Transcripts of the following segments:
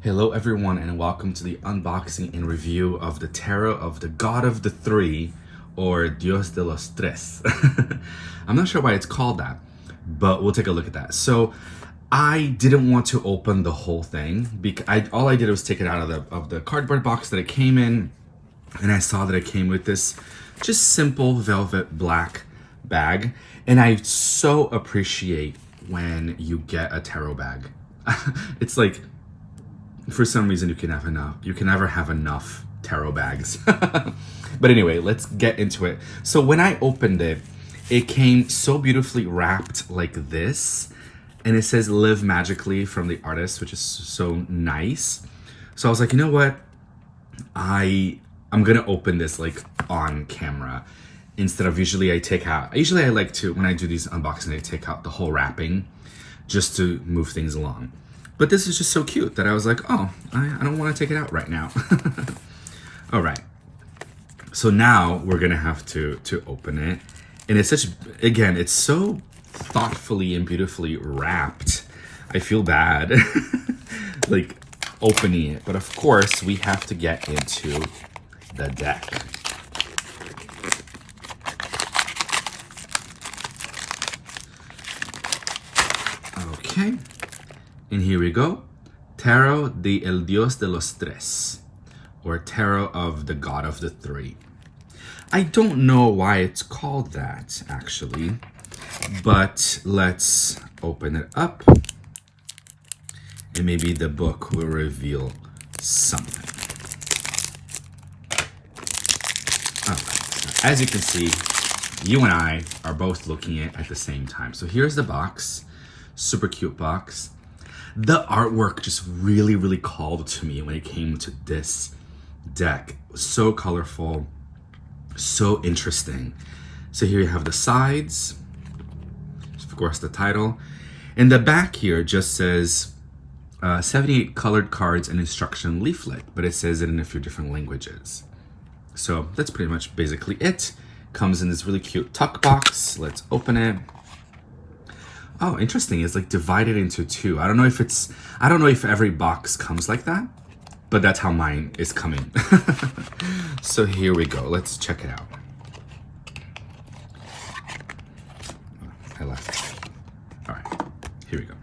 Hello everyone and welcome to the unboxing and review of the Tarot of the God of the Three, or Dios de los Tres. I'm not sure why it's called that, but we'll take a look at that. So I didn't want to open the whole thing because all I did was take it out of the cardboard box that it came in, and I saw that it came with this just simple velvet black bag, and I so appreciate when you get a tarot bag. It's like, for some reason you can never have enough tarot bags. But anyway, let's get into it. So when I opened it, it came so beautifully wrapped like this, and it says "Live Magically" from the artist, which is so nice. So I was like, you know what, I'm gonna open this like on camera instead of usually I like to, when I do these unboxings, I take out the whole wrapping just to move things along. But this is just so cute that I was like, oh, I don't want to take it out right now. All right. So now we're going to have to open it. And it's it's so thoughtfully and beautifully wrapped. I feel bad like opening it. But of course, we have to get into the deck. Okay. And here we go, Tarot de El Dios de los Tres, or Tarot of the God of the Three. I don't know why it's called that, actually, but let's open it up, and maybe the book will reveal something. All right. As you can see, you and I are both looking at the same time. So here's the box, super cute box. The artwork just really called to me when it came to this deck. It was so colorful, so interesting. So here you have the sides, of course the title, and the back here just says 78 colored cards and instruction leaflet, but it says it in a few different languages. So that's pretty much basically it. Comes in this really cute tuck box. Let's open it. Oh, interesting. It's like divided into two. I don't know if every box comes like that, but that's how mine is coming. So here we go. Let's check it out. I left. All right, here we go.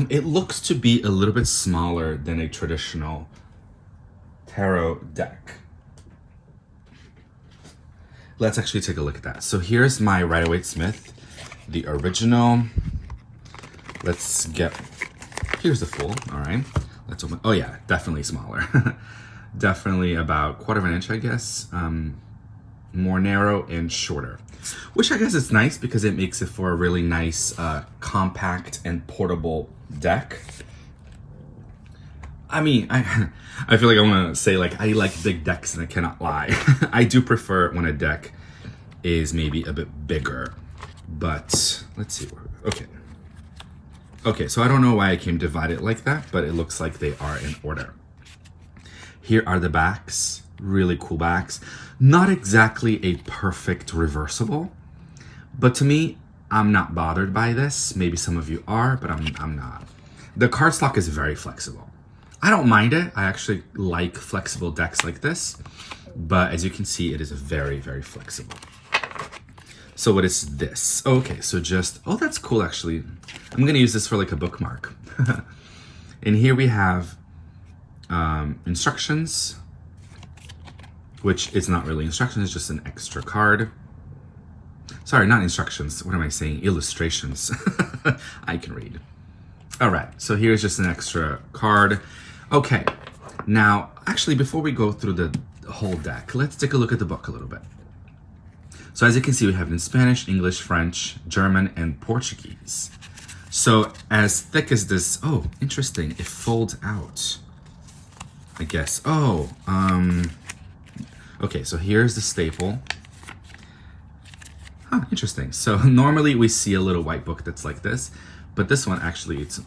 It looks to be a little bit smaller than a traditional tarot deck. Let's actually take a look at that. So here's my Rider-Waite-Smith, the original. Here's the full, all right. Let's open, oh yeah, definitely smaller. Definitely about 1/4 inch, I guess. More narrow and shorter, which I guess is nice because it makes it for a really nice, compact and portable deck. I mean, I feel like I want to say, like, I like big decks and I cannot lie. I do prefer when a deck is maybe a bit bigger, but let's see. Okay, so I don't know why I came divided like that, but it looks like they are in order. Here are the backs, really cool backs. Not exactly a perfect reversible, but to me, I'm not bothered by this. Maybe some of you are, but I'm not. The cardstock is very flexible. I don't mind it. I actually like flexible decks like this, but as you can see, it is very flexible. So what is this? Okay, so oh, that's cool actually. I'm gonna use this for like a bookmark. And here we have instructions, which is not really instructions, it's just an extra card. Sorry, not instructions. What am I saying? Illustrations. I can read. All right, so here's just an extra card. Okay, now, actually, before we go through the whole deck, let's take a look at the book a little bit. So as you can see, we have it in Spanish, English, French, German, and Portuguese. So as thick as this, oh, interesting, it folds out, I guess. Oh, okay, so here's the staple. Huh, interesting. So normally we see a little white book that's like this, but this one actually, it's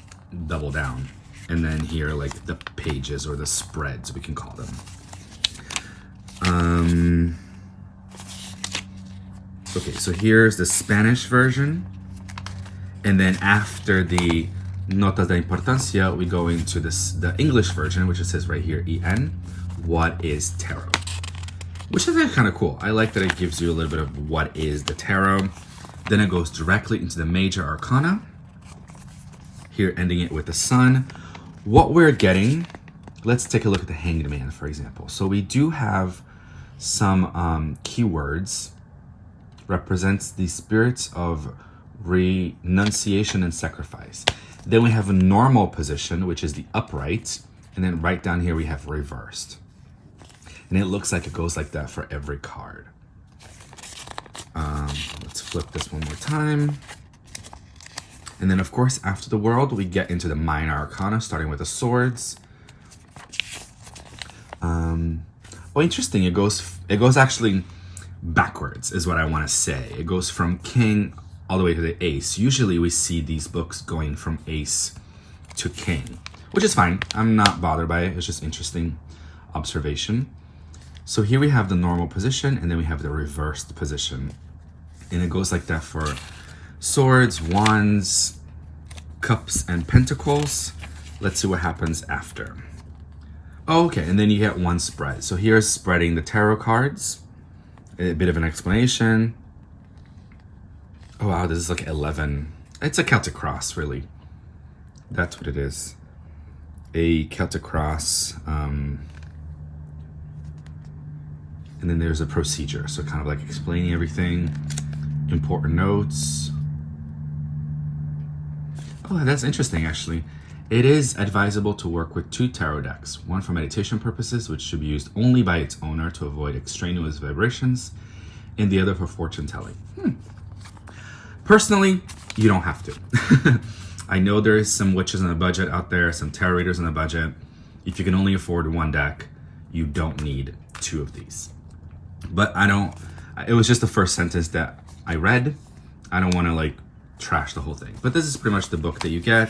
double down. And then here, like the pages or the spreads, we can call them. Okay, so here's the Spanish version. And then after the Notas de importancia, we go into the English version, which it says right here, EN. What is tarot? Which is kind of cool. I like that it gives you a little bit of what is the tarot. Then it goes directly into the major arcana. Here, ending it with the sun. What we're getting, let's take a look at the Hanged Man, for example. So we do have some keywords. Represents the spirits of renunciation and sacrifice. Then we have a normal position, which is the upright. And then right down here, we have reversed. And it looks like it goes like that for every card. Let's flip this one more time. And then, of course, after the world, we get into the minor arcana, starting with the swords. Well, interesting. It goes actually backwards, is what I want to say. It goes from king all the way to the ace. Usually, we see these books going from ace to king, which is fine. I'm not bothered by it. It's just interesting observation. So here we have the normal position, and then we have the reversed position. And it goes like that for swords, wands, cups, and pentacles. Let's see what happens after. Oh, okay, and then you get one spread. So here's spreading the tarot cards. A bit of an explanation. Oh wow, this is like 11. It's a Celtic cross, really. That's what it is. A Celtic cross. And then there's a procedure. So kind of like explaining everything. Important notes. Oh, that's interesting, actually. It is advisable to work with 2 tarot decks, one for meditation purposes, which should be used only by its owner to avoid extraneous vibrations, and the other for fortune telling. Personally, you don't have to. I know there is some witches on a budget out there, some tarot readers on a budget. If you can only afford 1 deck, you don't need 2 of these. But it was just the first sentence that I read. I don't want to like trash the whole thing. But this is pretty much the book that you get.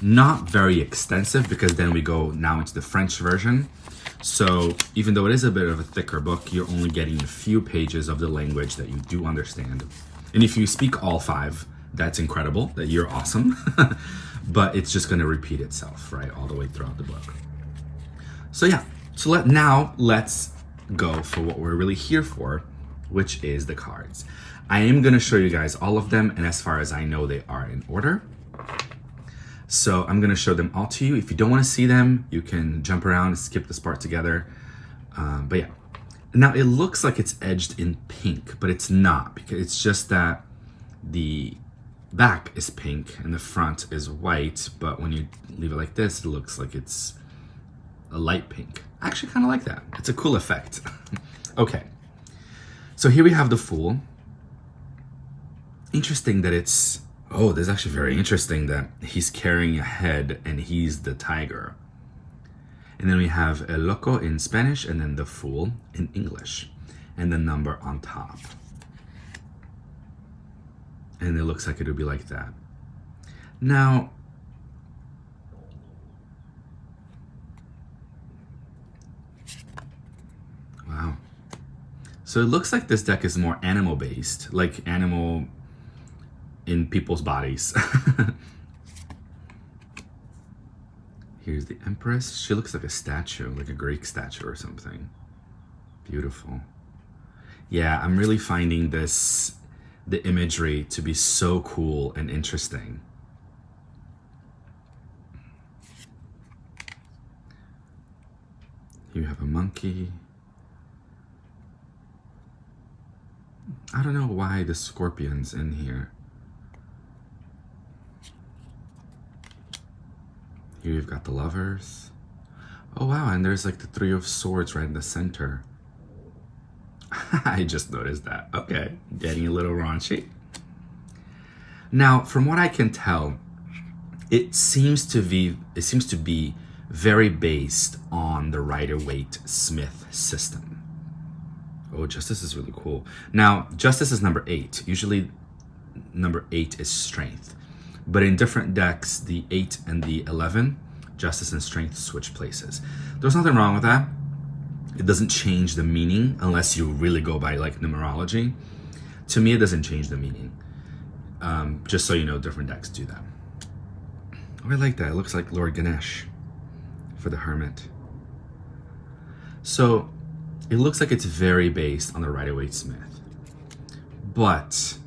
Not very extensive, because then we go now into the French version. So even though it is a bit of a thicker book, you're only getting a few pages of the language that you do understand. And if you speak all 5, that's incredible, that you're awesome. But it's just going to repeat itself, right, all the way throughout the book. So yeah, so let's go for what we're really here for, which is the cards. I am going to show you guys all of them, and as far as I know, they are in order. So I'm going to show them all to you. If you don't want to see them, you can jump around and skip this part together. But yeah. Now it looks like it's edged in pink, but it's not, because it's just that the back is pink and the front is white. But when you leave it like this, it looks like it's a light pink. I actually kind of like that. It's a cool effect. Okay. So here we have the Fool. Interesting that it's... Oh, this is actually very interesting that he's carrying a head and he's the tiger. And then we have El Loco in Spanish, and then the Fool in English, and the number on top. And it looks like it would be like that. Now, wow. So it looks like this deck is more animal based, like animal in people's bodies. Here's the Empress. She looks like a statue, like a Greek statue or something. Beautiful. Yeah, I'm really finding the imagery to be so cool and interesting. Here you have a monkey. I don't know why the scorpion's in here. Here you've got the Lovers. Oh wow, and there's like the 3 of Swords right in the center. I just noticed that. Okay, getting a little raunchy. Now, from what I can tell, it seems to be very based on the Rider-Waite-Smith system. Oh, Justice is really cool. Now, Justice is number 8. Usually, number 8 is Strength. But in different decks, the 8 and the 11, Justice and Strength switch places. There's nothing wrong with that. It doesn't change the meaning unless you really go by like numerology. To me, it doesn't change the meaning. Just so you know, different decks do that. Oh, I like that. It looks like Lord Ganesh for the hermit. So it looks like it's very based on the Rider-Waite-Smith, but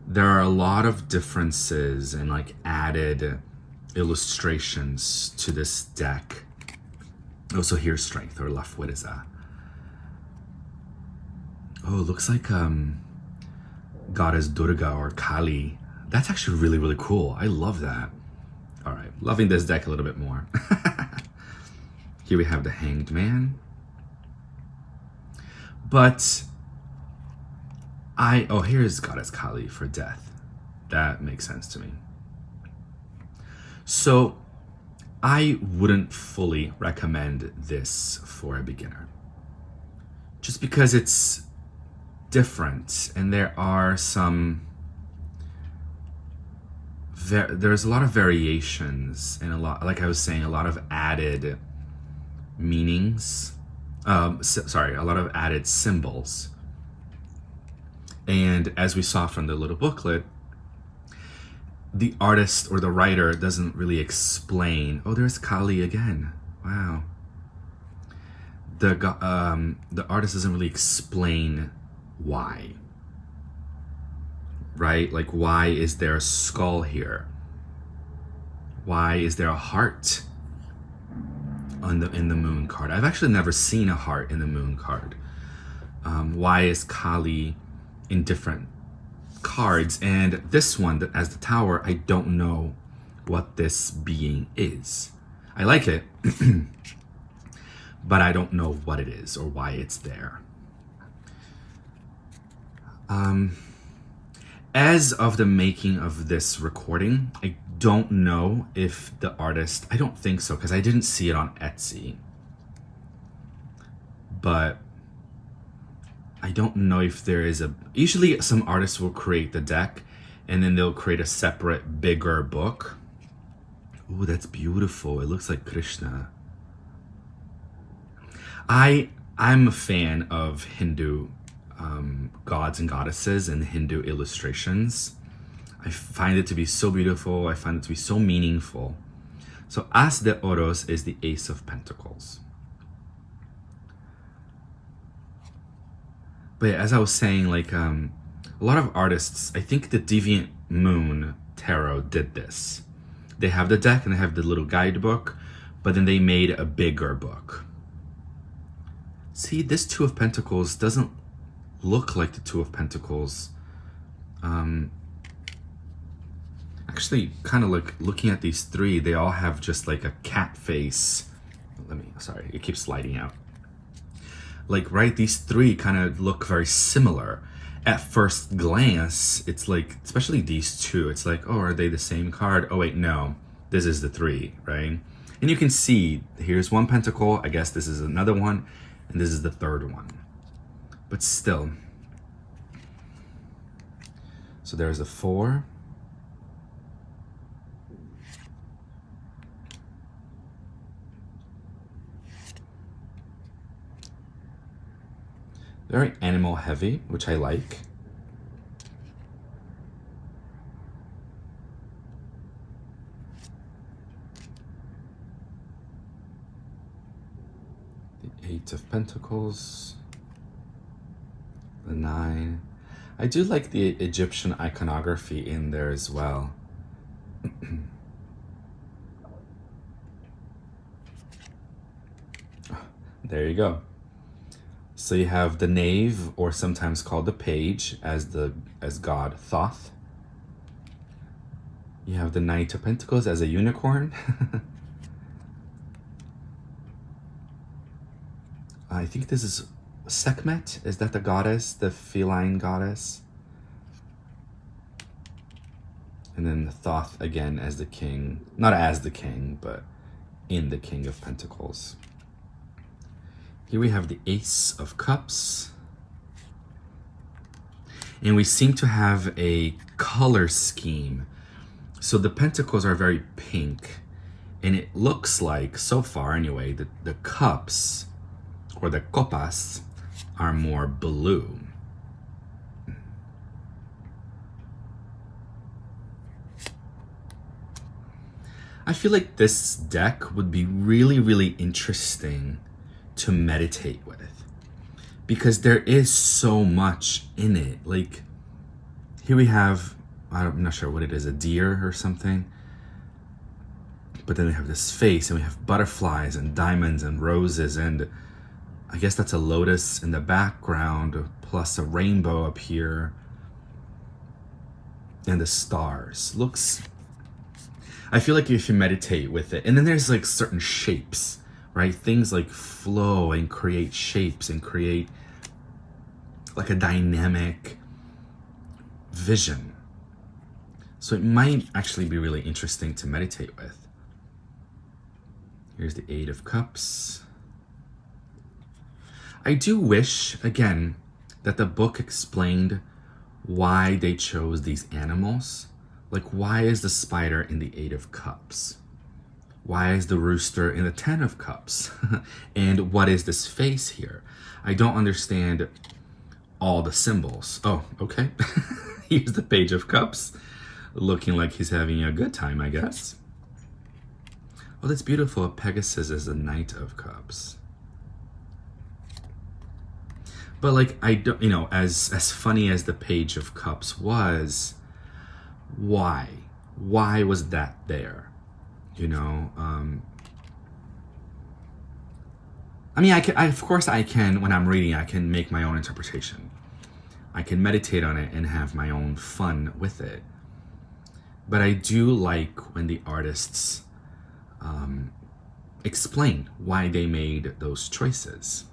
there are a lot of differences and like added illustrations to this deck. Also, here's strength or Lafweriza. Oh, it looks like goddess Durga or Kali. That's actually really, really cool. I love that. All right, loving this deck a little bit more. Here we have the Hanged Man. But here's goddess Kali for death. That makes sense to me. So I wouldn't fully recommend this for a beginner, just because it's different and there are there's a lot of variations and a lot, like I was saying, a lot of added meanings. A lot of added symbols. And as we saw from the little booklet, the artist or the writer doesn't really explain. Oh, there's Kali again. Wow. The artist doesn't really explain why. Right? Like, why is there a skull here? Why is there a heart in the moon card? I've actually never seen a heart in the moon card. Why is Kali in different cards? And this one, as the tower, I don't know what this being is. I like it, but I don't know what it is or why it's there. As of the making of this recording, I don't know if the artist, I don't think so, because I didn't see it on Etsy. But I don't know if there is usually some artists will create the deck and then they'll create a separate, bigger book. Ooh, that's beautiful. It looks like Krishna. I'm a fan of Hindu gods and goddesses and Hindu illustrations. I find it to be so beautiful. I find it to be so meaningful. So As de Oros is the Ace of Pentacles. But yeah, as I was saying, like a lot of artists, I think the Deviant Moon Tarot did this. They have the deck and they have the little guidebook, but then they made a bigger book. See, this Two of Pentacles doesn't look like the Two of Pentacles. Actually, kind of like looking at these three, they all have just like a cat face. Sorry, it keeps sliding out. Like, right, these three kind of look very similar. At first glance, it's like, especially these two, it's like, oh, are they the same card? Oh, wait, no, this is the three, right? And you can see, here's one pentacle, I guess this is another one, and this is the third one. But still. So there's a 4. Very animal heavy, which I like. The 8 of Pentacles. The 9. I do like the Egyptian iconography in there as well. There you go. So you have the Knave, or sometimes called the Page, as God Thoth. You have the Knight of Pentacles as a unicorn. I think this is Sekhmet. Is that the goddess, the feline goddess? And then the Thoth again as the king. Not as the king, but in the King of Pentacles. Here we have the Ace of Cups. And we seem to have a color scheme. So the pentacles are very pink. And it looks like, so far anyway, that the cups, or the copas, are more blue. I feel like this deck would be really, really interesting to meditate with because there is so much in it. Like, here we have, I'm not sure what it is, a deer or something. But then we have this face, and we have butterflies and diamonds and roses, and I guess that's a lotus in the background, plus a rainbow up here. And the stars. Looks, I feel like if you meditate with it, and then there's like certain shapes, right? Things like flow and create shapes and create like a dynamic vision. So it might actually be really interesting to meditate with. Here's the Eight of Cups. I do wish, again, that the book explained why they chose these animals. Like, why is the spider in the Eight of Cups? Why is the rooster in the 10 of Cups? And what is this face here? I don't understand all the symbols. Oh, okay. Here's the Page of Cups, looking like he's having a good time, I guess. Oh, that's beautiful. Pegasus is the Knight of Cups. But like, I don't, you know, as funny as the Page of Cups was, why was that there? You know, I mean, of course I can, when I'm reading, I can make my own interpretation. I can meditate on it and have my own fun with it. But I do like when the artists explain why they made those choices.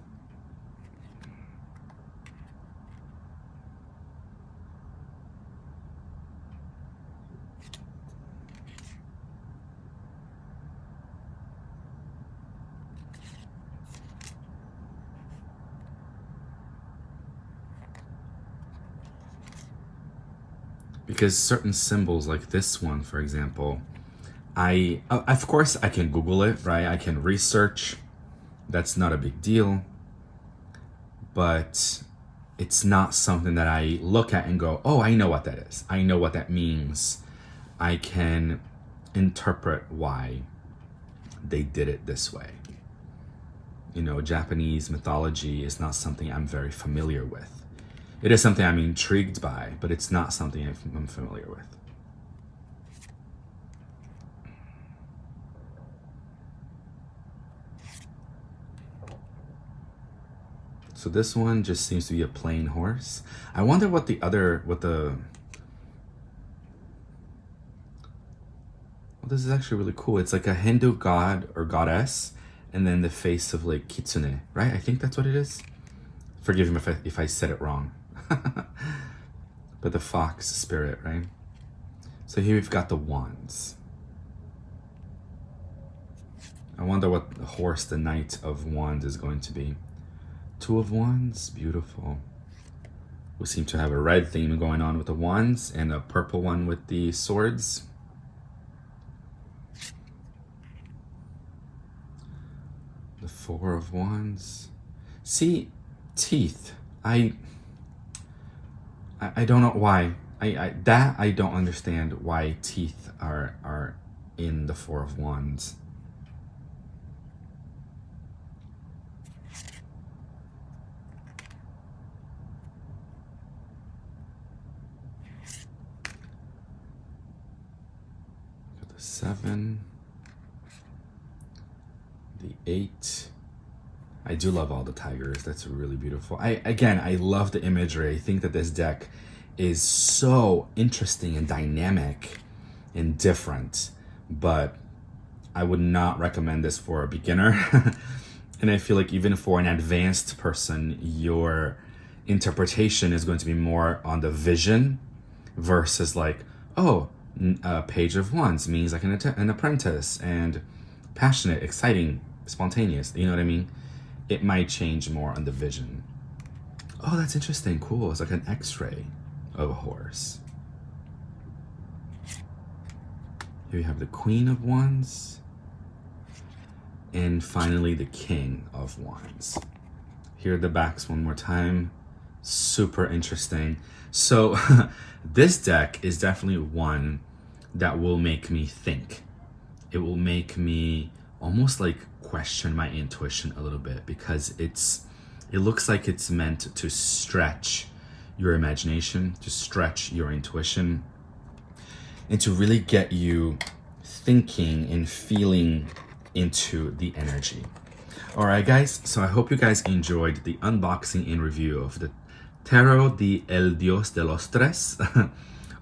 Because certain symbols like this one, for example, of course I can Google it, right? I can research. That's not a big deal. But it's not something that I look at and go, oh, I know what that is. I know what that means. I can interpret why they did it this way. You know, Japanese mythology is not something I'm very familiar with. It is something I'm intrigued by, but it's not something I'm familiar with. So this one just seems to be a plain horse. I wonder what well, this is actually really cool. It's like a Hindu god or goddess, and then the face of like kitsune, right? I think that's what it is. Forgive me if I said it wrong. But the fox spirit, right? So here we've got the wands. I wonder what the horse, the Knight of Wands, is going to be. Two of Wands, beautiful. We seem to have a red theme going on with the wands and a purple one with the swords. The Four of Wands. See, teeth. I don't know why. I don't understand why teeth are in the Four of Wands. Got the 7, the 8. I do love all the tigers. That's really beautiful. I love the imagery. I think that this deck is so interesting and dynamic and different, but I would not recommend this for a beginner. And I feel like even for an advanced person, your interpretation is going to be more on the vision versus like, oh, Page of Wands means like an apprentice and passionate, exciting, spontaneous. You know what I mean? It might change more on the vision. Oh, that's interesting. Cool. It's like an X-ray of a horse. Here we have the Queen of Wands. And finally, the King of Wands. Here are the backs one more time. Super interesting. So this deck is definitely one that will make me think. it will make me almost like question my intuition a little bit, because it looks like it's meant to stretch your imagination, to stretch your intuition, and to really get you thinking and feeling into the energy. All right, guys, so I hope you guys enjoyed the unboxing and review of the Tarot de El Dios de los Tres,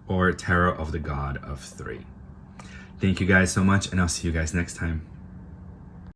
or Tarot of the God of Three. Thank you guys so much, and I'll see you guys next time.